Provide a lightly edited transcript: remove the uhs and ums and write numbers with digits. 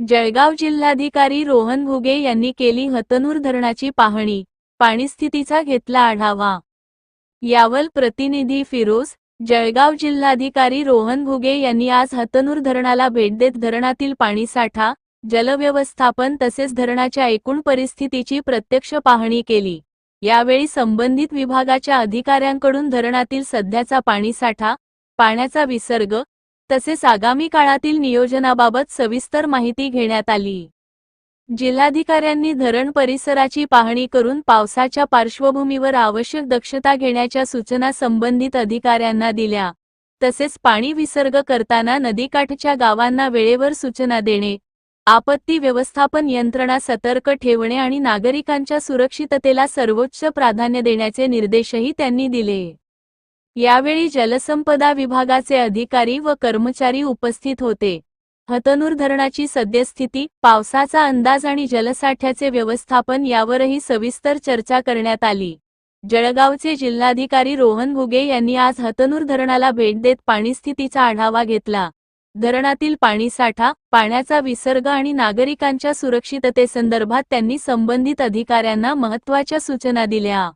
जळगाव जिल्हाधिकारी रोहन घुगे यांनी केली हतनूर धरणाची पाहणी, पाणीस्थितीचा घेतला आढावा। यावल प्रतिनिधी फिरोज। जळगाव जिल्हाधिकारी रोहन घुगे यांनी आज हतनूर धरणाला भेट देत धरणातील पाणीसाठा, जलव्यवस्थापन तसेच धरणाच्या एकूण परिस्थितीची प्रत्यक्ष पाहणी केली। यावेळी संबंधित विभागाच्या अधिकाऱ्यांकडून धरणातील सध्याचा पाणीसाठा, पाण्याचा विसर्ग तसेच आगामी काळातील नियोजनाबाबत सविस्तर माहिती घेण्यात आली। जिल्हाधिकाऱ्यांनी धरण परिसराची पाहणी करून पावसाच्या पार्श्वभूमीवर आवश्यक दक्षता घेण्याच्या सूचना संबंधित अधिकाऱ्यांना दिल्या। तसेच पाणी विसर्ग करताना नदीकाठच्या गावांना वेळेवर सूचना देणे, आपत्ती व्यवस्थापन यंत्रणा सतर्क ठेवणे आणि नागरिकांच्या सुरक्षिततेला सर्वोच्च प्राधान्य देण्याचे निर्देशही त्यांनी दिले। यावेळी जलसंपदा विभागाचे अधिकारी व कर्मचारी उपस्थित होते। हतनूर धरणाची सद्यस्थिती, पावसाचा अंदाज आणि जलसाठ्याचे व्यवस्थापन यावरही सविस्तर चर्चा करण्यात आली। जळगावचे जिल्हाधिकारी रोहन घुगे यांनी आज हतनूर धरणाला भेट देत पाणीस्थितीचा आढावा घेतला। धरणातील पाणीसाठा, पाण्याचा विसर्ग आणि नागरिकांच्या सुरक्षिततेसंदर्भात त्यांनी संबंधित अधिकाऱ्यांना महत्त्वाच्या सूचना दिल्या।